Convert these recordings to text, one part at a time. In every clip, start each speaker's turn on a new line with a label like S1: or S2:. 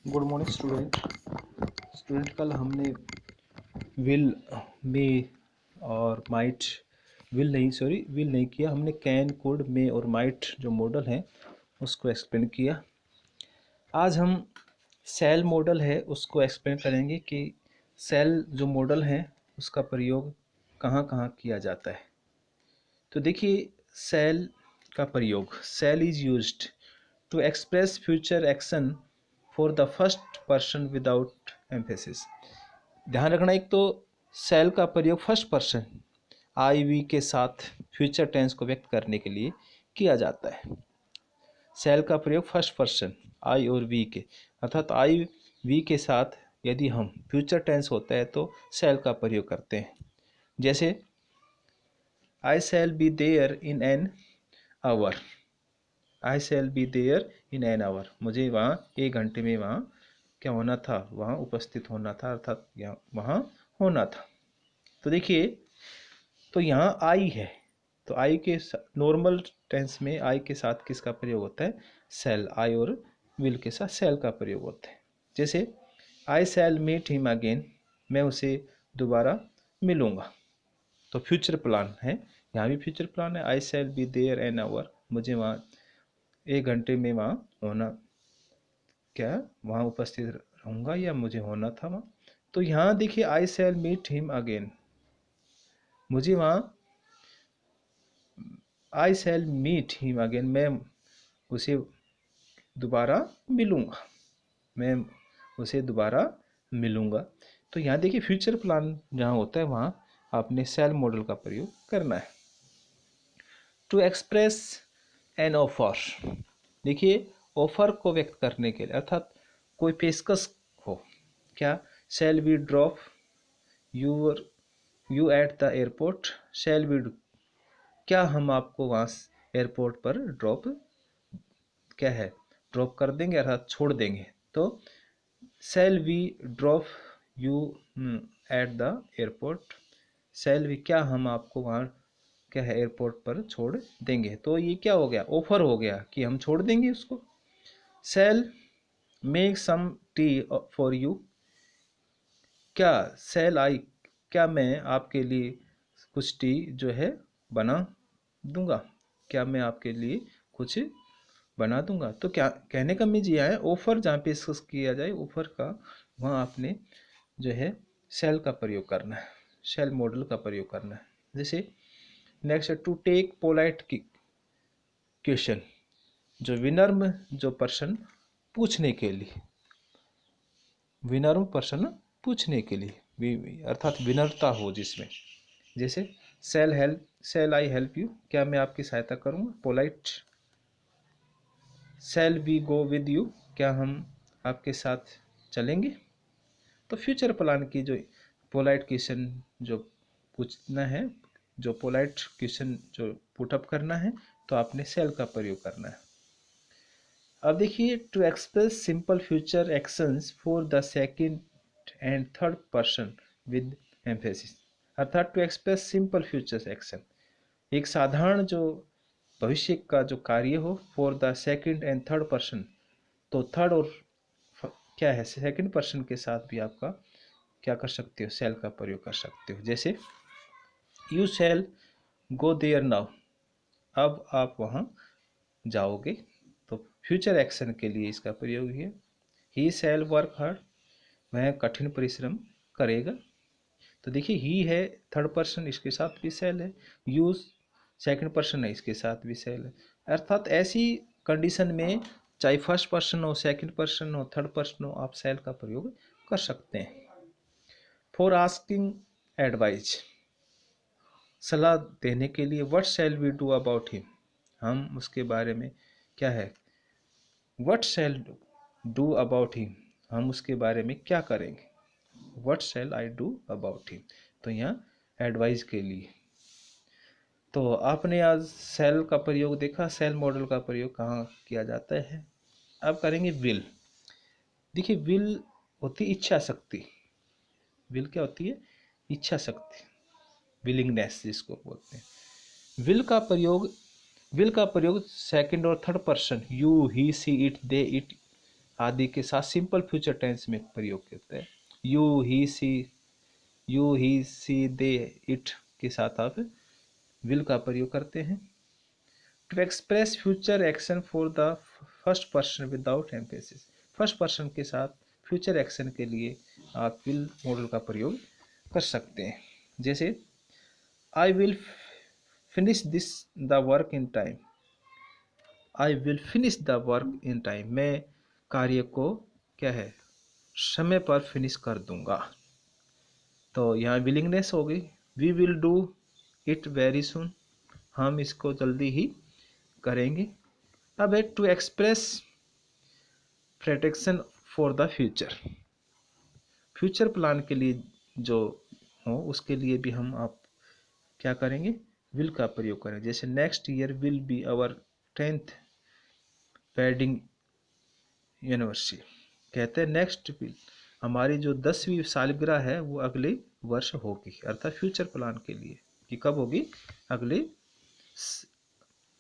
S1: Good morning student कल हमने will में और माइट विल नहीं किया। हमने कैन कोड में और माइट जो मॉडल है उसको एक्सप्लेन किया। आज हम सेल मॉडल है उसको एक्सप्लेन करेंगे कि सेल जो मॉडल है उसका प्रयोग कहाँ कहाँ किया जाता है। तो देखिए, सेल का प्रयोग, shall is used to express future action for the first person without emphasis. ध्यान रखना, एक तो सेल का प्रयोग फर्स्ट पर्सन आई वी के साथ फ्यूचर टेंस को व्यक्त करने के लिए किया जाता है। सेल का प्रयोग फर्स्ट पर्सन आई और वी के, अर्थात आई वी के साथ यदि हम फ्यूचर टेंस होता है तो सेल का प्रयोग करते हैं। जैसे I shall be there in an hour, I shall be there in an hour, मुझे वहाँ 1 घंटे में वहाँ क्या होना था, वहाँ उपस्थित होना था, अर्थात यहाँ वहाँ होना था। तो देखिए, तो यहाँ आई है, तो आई के नॉर्मल टेंस में आई के साथ किसका प्रयोग होता है, शैल। आई और विल के साथ शैल का प्रयोग होता है। जैसे I shell meet him again, मैं उसे दोबारा मिलूँगा। तो फ्यूचर प्लान है, यहाँ भी फ्यूचर प्लान है। I shall be there an hour, मुझे वहाँ 1 घंटे में वहाँ होना, क्या वहाँ उपस्थित रहूँगा या मुझे होना था वहाँ। तो यहाँ देखिए, आई शैल मीट हिम अगेन, मुझे वहाँ आई शैल मीट हिम अगेन, मैं उसे दोबारा मिलूँगा, मैं उसे दोबारा मिलूँगा। तो यहाँ देखिए, फ्यूचर प्लान जहाँ होता है वहाँ आपने शैल मॉडल का प्रयोग करना है। टू एक्सप्रेस एन ऑफर, देखिए ऑफर को व्यक्त करने के लिए, अर्थात कोई पेशकश हो, क्या shall we drop you at the airport, shall we, क्या हम आपको वहाँ एयरपोर्ट पर ड्रॉप कर देंगे, अर्थात छोड़ देंगे। तो shall we drop you at the airport, shall we, क्या हम आपको वहाँ क्या है एयरपोर्ट पर छोड़ देंगे। तो ये क्या हो गया, ऑफर हो गया कि हम छोड़ देंगे उसको। Shall make some tea for you, क्या शैल आई, क्या मैं आपके लिए कुछ टी जो है बना दूंगा, क्या मैं आपके लिए कुछ बना दूंगा। तो क्या कहने का मीज यह है, ऑफर जहाँ पे डिस्कस किया जाए ऑफर का, वहाँ आपने जो है शैल का प्रयोग करना है, शैल मॉडल का प्रयोग करना है। जैसे next, to take polite question, जो विनम्र जो पर्सन पूछने के लिए, विनम्र पर्सन पूछने के लिए, अर्थात विनम्रता हो जिसमें। जैसे शैल आई हेल्प यू, क्या मैं आपकी सहायता करूँगा, polite. Shall we go with you, क्या हम आपके साथ चलेंगे। तो फ्यूचर प्लान की जो पोलाइट क्वेश्चन जो पूछना है, जो पोलाइट क्वेश्चन जो पुटअप करना है, तो आपने शैल का प्रयोग करना है। अब देखिए, to express simple future actions for the second and third person with emphasis, अर्थात to express simple future action, एक साधारण जो भविष्य का जो कार्य हो for the second and third person, तो थर्ड और क्या है सेकंड पर्सन के साथ भी आपका क्या कर सकते हो, शैल का प्रयोग कर सकते हो। जैसे you shall go there now, अब आप वहाँ जाओगे, तो फ्यूचर एक्शन के लिए इसका प्रयोग है। ही शैल वर्क हार्ड, वह कठिन परिश्रम करेगा। तो देखिए, ही है थर्ड पर्सन, इसके साथ भी शैल है। यू सेकंड पर्सन है, इसके साथ भी शैल है। अर्थात ऐसी कंडीशन में चाहे फर्स्ट पर्सन हो, सेकंड पर्सन हो, थर्ड पर्सन हो, आप शैल का प्रयोग कर सकते हैं। फॉर आस्किंग एडवाइस, सलाह देने के लिए, what shall we do about him, हम उसके बारे में क्या है, what shall do about him, हम उसके बारे में क्या करेंगे, what shall I do about him. तो यहाँ एडवाइस के लिए। तो आपने आज शैल का प्रयोग देखा, शैल मॉडल का प्रयोग कहाँ किया जाता है। अब करेंगे विल। देखिए, विल होती इच्छा शक्ति, विल क्या होती है, इच्छा शक्ति, विलिंगनेस जिसको बोलते हैं। विल का प्रयोग सेकंड और third person, you he see it they it, आदि के साथ सिंपल फ्यूचर टेंस में प्रयोग करते हैं। You he C they it के साथ आप विल का प्रयोग करते हैं। To express future action for the first person without emphasis, first person के साथ फ्यूचर एक्शन के लिए आप विल मॉडल का प्रयोग कर सकते हैं। जैसे I will finish this the work in time, I will finish the work in time, मैं कार्य को क्या है समय पर फिनिश कर दूंगा। तो यहाँ विलिंगनेस हो गई। We will do it very soon, हम इसको जल्दी ही करेंगे। अब है to express protection for the future, future plan के लिए जो हो उसके लिए भी हम आप क्या करेंगे, विल का प्रयोग करें। जैसे next year will be our 10th wedding university, कहते हैं नेक्स्ट विल, हमारी जो 10वीं सालगिरह है वो अगले वर्ष होगी, अर्थात फ्यूचर प्लान के लिए कि कब होगी, अगले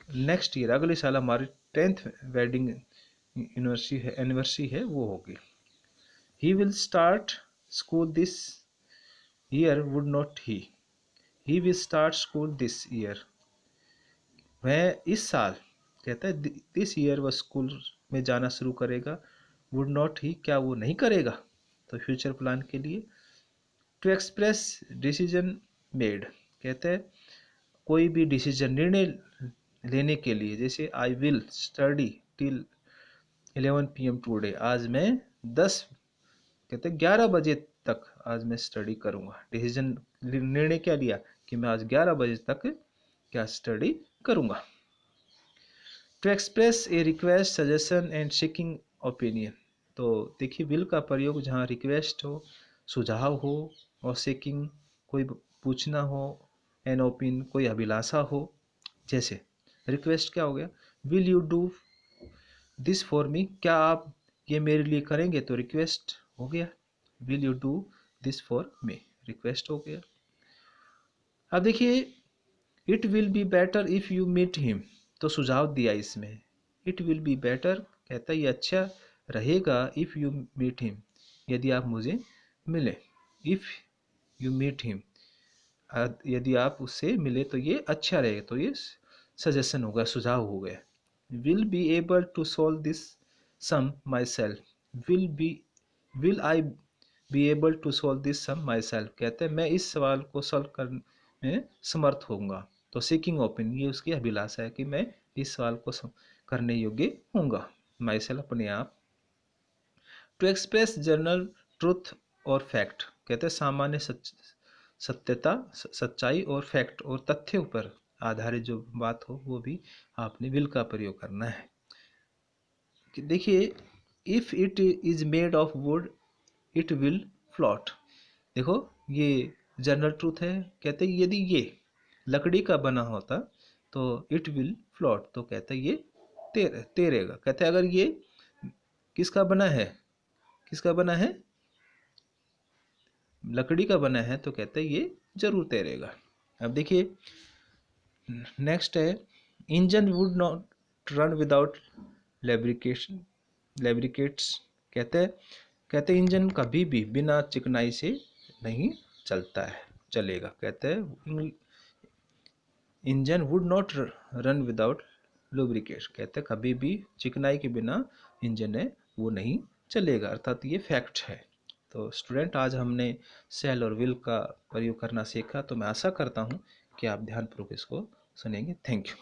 S1: नेक्स्ट ईयर, अगले साल हमारी 10th वेडिंग एनिवर्सरी है वो होगी। He will start school this year would not he will start school this year, वह इस साल कहता है दिस ईयर वह स्कूल में जाना शुरू करेगा, वुड नॉट ही क्या वो नहीं करेगा, तो फ्यूचर प्लान के लिए। टू एक्सप्रेस डिसीजन मेड, कहते हैं कोई भी डिसीजन निर्णय लेने के लिए, जैसे I will study till 11 PM today, आज मैं 10 कहते 11 बजे तक आज मैं स्टडी करूंगा। डिसीजन निर्णय क्या लिया कि मैं आज 11 बजे तक क्या स्टडी करूंगा। To express a request suggestion and seeking opinion, तो देखिए विल का प्रयोग जहाँ रिक्वेस्ट हो, सुझाव हो, और सीकिंग कोई पूछना हो, एन ओपिन कोई अभिलाषा हो। जैसे रिक्वेस्ट क्या हो गया, will you do this for मी, क्या आप ये मेरे लिए करेंगे, तो रिक्वेस्ट हो गया। Will you do this for me, request हो गया। अब देखिए it will be better if you meet him, तो सुझाव दिया इसमें, इट विल बी बेटर कहता है ये अच्छा रहेगा, इफ़ यू मीट हिम, यदि आप मुझे मिले, इफ़ यू मीट हिम, यदि आप उससे मिले तो ये अच्छा रहेगा, तो ये सजेशन होगा, सुझाव हो गया। Will be able to solve this some myself, will I be able to solve this some myself, कहते हैं मैं इस सवाल को सॉल्व करने में समर्थ होऊंगा, तो सीकिंग ओपिनियन ये उसकी अभिलाषा है कि मैं इस सवाल को करने योग्य होऊंगा, माई सेल्फ अपने आप। टू एक्सप्रेस जनरल ट्रुथ और फैक्ट, कहते हैं सामान्य सत्यता, सच्चाई और फैक्ट और तथ्यों पर आधारित जो बात हो वो भी आपने विल का प्रयोग करना है। देखिए if it is made of wood it will float, देखो ये जनरल ट्रूथ है, कहते हैं यदि ये लकड़ी का बना होता तो इट विल फ्लॉट, तो कहते हैं ये तैरेगा, कहते हैं अगर ये किसका बना है, किसका बना है, लकड़ी का बना है, तो कहते हैं ये जरूर तैरेगा। अब देखिए नेक्स्ट है engine would not run without lubrication lubricates, कहते हैं इंजन कभी भी बिना चिकनाई से नहीं चलता है, चलेगा, कहते हैं engine would not run without lubricate, कहते हैं कभी भी चिकनाई के बिना इंजन है वो नहीं चलेगा, अर्थात ये फैक्ट है। तो स्टूडेंट आज हमने सेल और विल का प्रयोग करना सीखा, तो मैं आशा करता हूँ कि आप ध्यानपूर्वक इसको सुनेंगे। Thank you.